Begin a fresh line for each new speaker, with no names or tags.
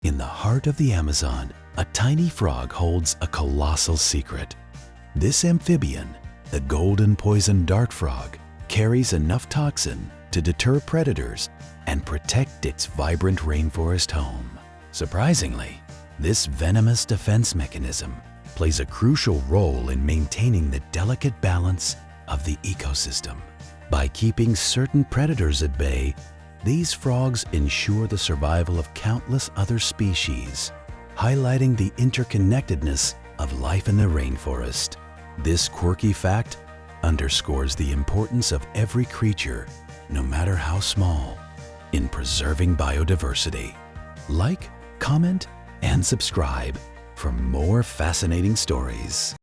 In the heart of the Amazon, a tiny frog holds a colossal secret. This amphibian, the golden poison dart frog, carries enough toxin to deter predators and protect its vibrant rainforest home. Surprisingly, this venomous defense mechanism plays a crucial role in maintaining the delicate balance of the ecosystem. By keeping certain predators at bay, these frogs ensure the survival of countless other species, highlighting the interconnectedness of life in the rainforest. This quirky fact underscores the importance of every creature, no matter how small, in preserving biodiversity. Like, comment, and subscribe for more fascinating stories.